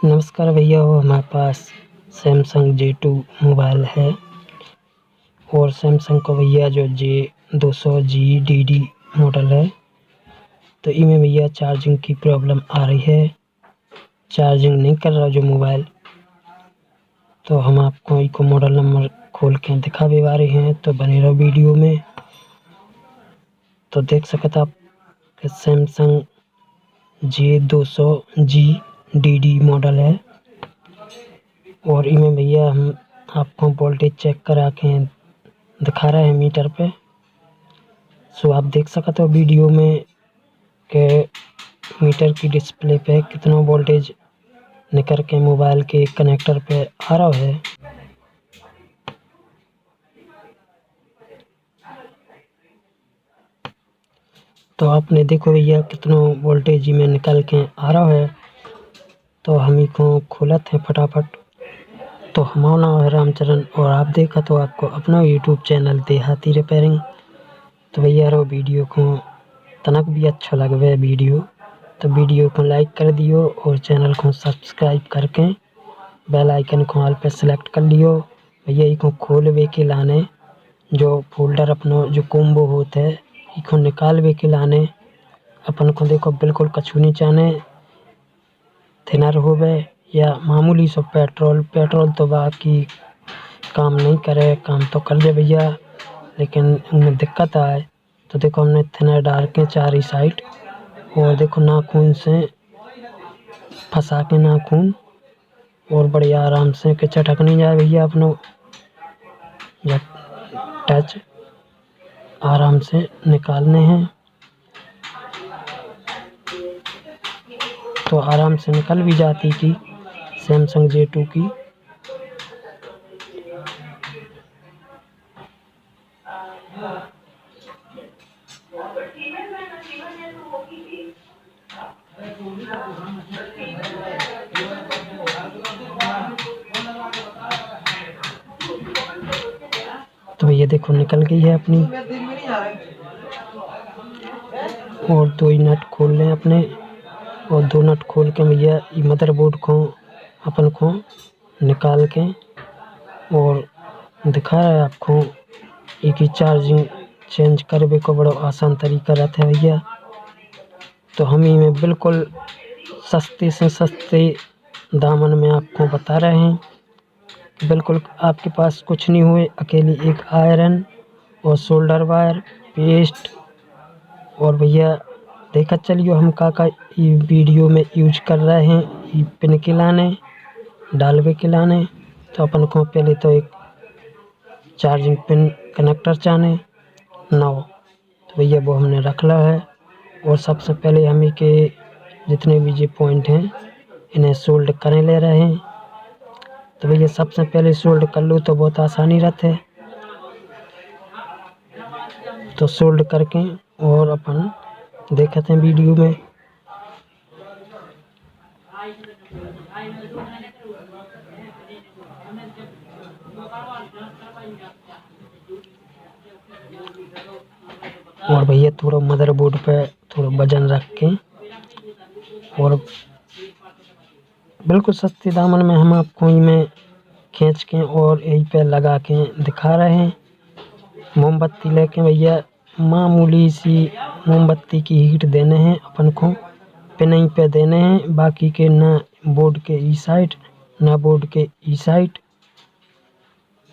नमस्कार भैया, वो हमारे पास सैमसंग J2 मोबाइल है और सैमसंग का भैया जो J200G DD मॉडल है। तो इनमें भैया चार्जिंग की प्रॉब्लम आ रही है, चार्जिंग नहीं कर रहा जो मोबाइल। तो हम आपको इको मॉडल नंबर खोल के दिखा भी रहे हैं, तो बने रहो वीडियो में। तो देख सकते आप कि सैमसंग J200G DD मॉडल है और इनमें भैया हम आपको वोल्टेज चेक करा के दिखा रहे हैं मीटर पे। सो आप देख सकते हो वीडियो में कि मीटर की डिस्प्ले पे कितना वोल्टेज निकल के मोबाइल के कनेक्टर पे आ रहा है। तो आपने देखो भैया कितना वोल्टेज में निकल के आ रहा है। तो हम इसको खोलते हैं फटाफट। तो हमारा नाम है रामचरण और आप देखा तो आपको अपना यूट्यूब चैनल देहाती रिपेयरिंग। तो भैया रो वीडियो को तनक भी अच्छा लगे वीडियो, तो वीडियो को लाइक कर दियो और चैनल को सब्सक्राइब करके बेल आइकन को ऑल पे सेलेक्ट कर लियो। भैया इसको खोलवे के लाने जो फोल्डर अपना जो कोम्बो होता है इसको निकालवे के लाने अपन को देखो बिल्कुल कछु नहीं चाहने थिनर होवे या मामूली सो पेट्रोल तो बाकी काम नहीं करे, काम तो कर दे भैया, लेकिन उनमें दिक्कत आए। तो देखो हमने थिनर डाल के चार ही साइड और देखो नाखून से फंसा के नाखून और बढ़िया आराम से कि चटक नहीं जाए भैया अपनो या टच आराम से निकालने हैं। तो आराम से निकल भी जाती की सैमसंग J2 की। तो ये देखो निकल गई है अपनी। और दो ही नट खोल लें अपने और दो नट खोल के भैया मदरबोर्ड को अपन को निकाल के और दिखा रहा है आपको एक ही चार्जिंग चेंज करने को बड़ा आसान तरीका रहता है भैया। तो हम ही में बिल्कुल सस्ते से सस्ते दामन में आपको बता रहे हैं। बिल्कुल आपके पास कुछ नहीं हुए, अकेली एक आयरन और सोल्डर वायर पेस्ट और भैया देखा चलियो हम का वीडियो में यूज कर रहे हैं पिन के लाने डालवे के लाने। तो अपन को पहले तो एक चार्जिंग पिन कनेक्टर चाहने नौ, तो भैया वो हमने रख ला है। और सबसे पहले हम के जितने भी ये पॉइंट हैं इन्हें सोल्ड करने ले रहे हैं। तो भैया सबसे पहले सोल्ड कर लो तो बहुत आसानी रहती है। तो सोल्ड करके और अपन देखते हैं वीडियो में। और भैया थोड़ा मदरबोर्ड पे थोड़ा वजन रख के और बिल्कुल सस्ते दामन में हम आपको इनमें खींच के और यहीं पे लगा के दिखा रहे हैं। मोमबत्ती लेके भैया मामूली सी मोमबत्ती की हीट देने हैं अपन को, पिन पे देने हैं, बाकी के ना बोर्ड के ई साइड ना बोर्ड के ई साइड,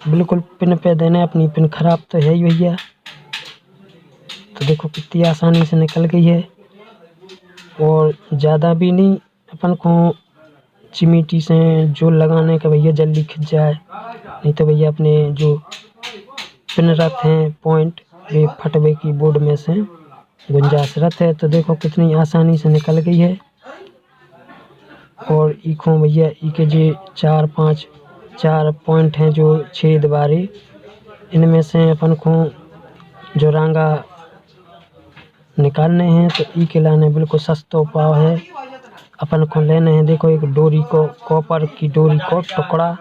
बिल्कुल पिन पे देने। अपनी पिन खराब तो है ही भैया। तो देखो कितनी आसानी से निकल गई है और ज़्यादा भी नहीं अपन को चिमीटी से जो लगाने का भैया जल्दी खिंच जाए, नहीं तो भैया अपने जो पिन रहते हैं पॉइंट वे फटवे की बोर्ड में से गुंजाइश रहते है। तो देखो कितनी आसानी से निकल गई है। और इको भैया इके जो चार पॉइंट हैं जो छेद बारी, इनमें से अपन को जो रांगा निकालने हैं तो ई के लाने बिल्कुल सस्ता पाव है अपन को लेने हैं। देखो एक डोरी को कॉपर की डोरी को टुकड़ा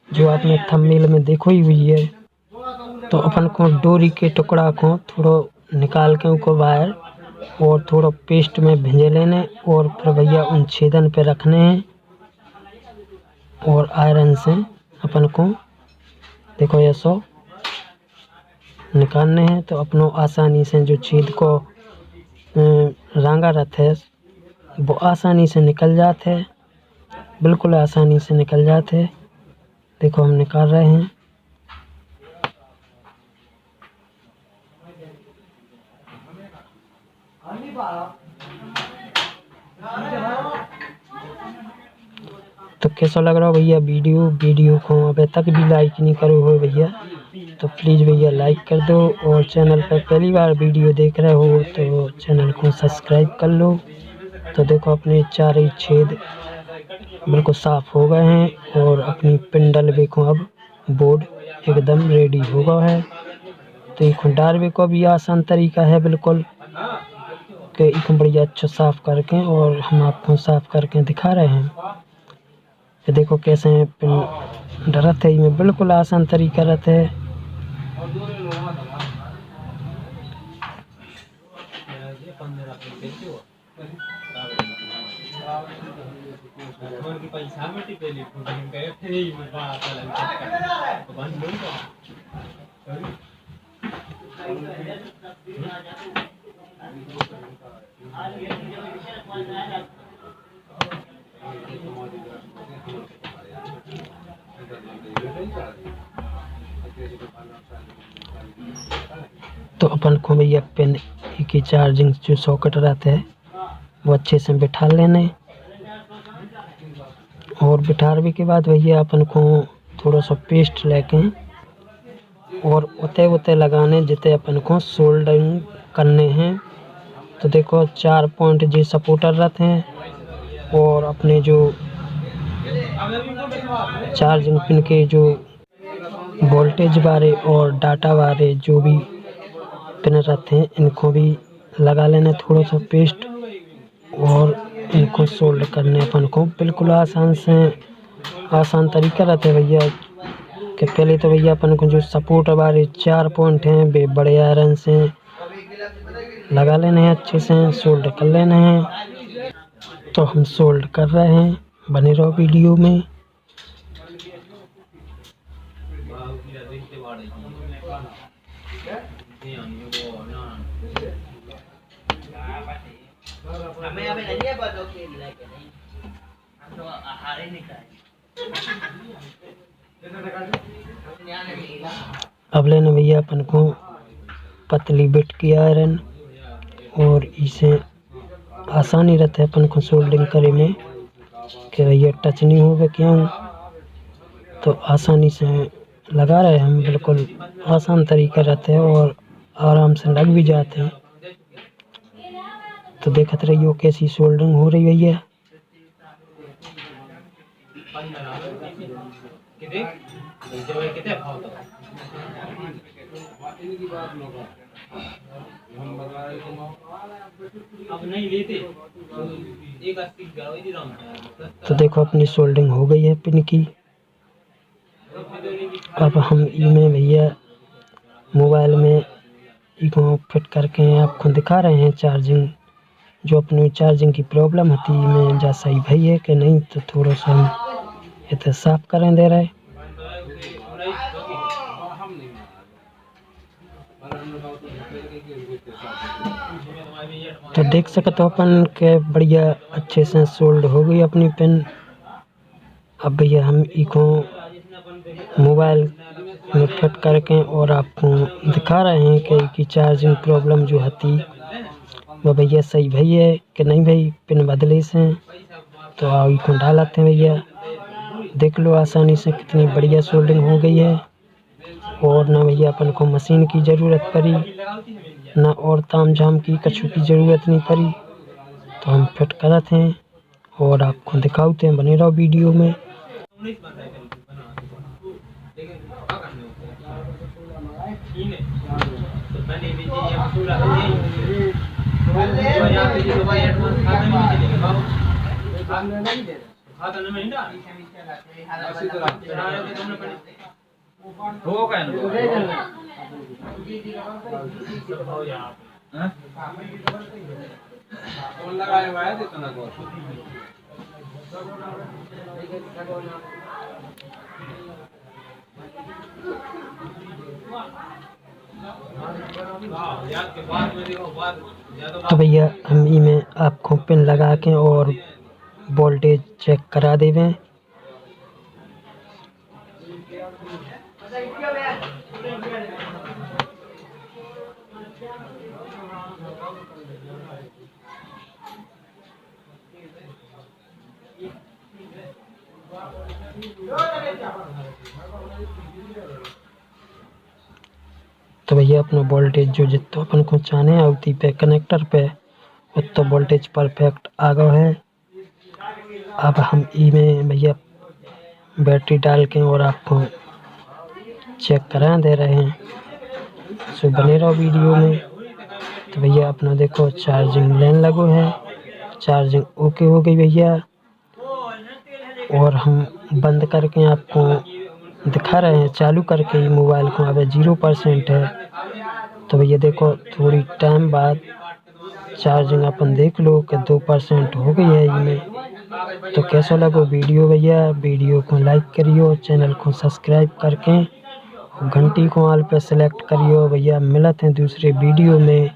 जो आपने थंबनेल में देखो ही हुई है। तो अपन को डोरी के टुकड़ा को थोड़ा निकाल के उनको बाहर और थोड़ा पेस्ट में भिंजे लेने और फिर भैया उन छेदन पे रखने हैं और आयरन से अपन को देखो ये सो निकालने हैं। तो अपनों आसानी से जो छेद को रांगा रहता है वो आसानी से निकल जाते हैं, बिल्कुल आसानी से निकल जाते हैं। देखो हम निकाल रहे हैं। तो कैसा लग रहा हो भैया वीडियो को अभी तक भी लाइक नहीं करो हो भैया, तो प्लीज़ भैया लाइक कर दो। और चैनल पर पहली बार वीडियो देख रहे हो तो चैनल को सब्सक्राइब कर लो। तो देखो अपने चारों छेद बिल्कुल साफ हो गए हैं और अपनी पिंडल देखो अब बोर्ड एकदम रेडी हो गया है। तो एक डारवे को भी आसान तरीका है बिल्कुल कि एक बढ़िया अच्छा साफ करके, और हम आपको साफ करके दिखा रहे हैं कि देखो कैसे पिन डरत है। इसमें बिल्कुल आसान तरीका रहता है। तो अपन को भैया पिन की चार्जिंग जो सॉकेट रहते हैं वो अच्छे से बिठा लेने, और बिठाने के बाद भैया अपन को थोड़ा सा पेस्ट लेके और उते लगाने जिते अपन को सोल्डरिंग करने हैं। तो देखो 4 पॉइंट जो सपोर्टर रहते हैं और अपने जो चार्जिंग पिन के जो वोल्टेज वाले और डाटा वाले जो भी पिन रहते हैं इनको भी लगा लेना थोड़ा सा पेस्ट, और इनको सोल्ड करने अपन को बिल्कुल आसान तरीका रहता है भैया। कि पहले तो भैया अपन को जो सपोर्ट वाले 4 पॉइंट हैं वे बड़े आयरन से लगा लेने हैं, अच्छे से सोल्ड कर लेने हैं। तो हम सोल्ड कर रहे हैं, बने रहो वीडियो में। अब लेने भैया अपन को पतली बिट की आयरन, और इसे आसानी रहता है अपन को सोल्डिंग करे में कि भैया टच नहीं होगा क्यों। तो आसानी से लगा रहे हम, बिल्कुल आसान तरीका रहता है और आराम से लग भी जाते हैं। तो देखते रहिए कैसी सोल्डिंग हो रही भैया। तो देखो अपनी सोल्डिंग हो गई है पिन की। अब हम इनमें भैया मोबाइल में इसको फिट करके आपको दिखा रहे हैं चार्जिंग, जो अपनी चार्जिंग की प्रॉब्लम होती है में जा सही भाई है कि नहीं। तो थोड़ा सा हम इतना साफ करें दे रहे। तो देख सकते हो अपन के बढ़िया अच्छे से सोल्ड हो गई अपनी पिन। अब भैया हम इसको मोबाइल में फिट करके और आपको दिखा रहे हैं कि इसकी चार्जिंग प्रॉब्लम जो होती वो भैया सही भाई है कि नहीं भाई, पिन बदले से। तो आप इसको डालते हैं भैया, देख लो आसानी से कितनी बढ़िया सोल्डिंग हो गई है। और ना भैया अपन को मशीन की ज़रूरत पड़ी, ना और ताम झाम की कछु की ज़रूरत नहीं पड़ी। तो हम फिट करते हैं और आपको दिखाते हैं, बने रहो वीडियो में। हो गया ना लगाया हुआ है तो भैया हम ई में आपको पिन लगा के और वोल्टेज चेक करा देवें। तो भैया अपना वोल्टेज जो जितो अपन को चाहने आवती पे कनेक्टर पे उतो वोल्टेज परफेक्ट आ गयो है। अब हम ई में भैया बैटरी डाल के और आपको चेक करा दे रहे हैं, सो बने रहो वीडियो में। तो भैया अपना देखो चार्जिंग लेन लगो है, चार्जिंग ओके हो गई भैया। और हम बंद करके आपको दिखा रहे हैं चालू करके ही मोबाइल को। अब 0% है। तो भैया देखो थोड़ी टाइम बाद चार्जिंग अपन देख लो कि 2% हो गई है इनमें। तो कैसा लगो वीडियो भैया, वीडियो को लाइक करियो, चैनल को सब्सक्राइब करके घंटी को ऑल पे सेलेक्ट करियो भैया। मिलते हैं दूसरे वीडियो में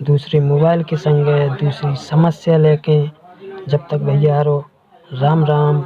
दूसरे मोबाइल के संगे दूसरी समस्या लेके। जब तक भैया हारो राम राम।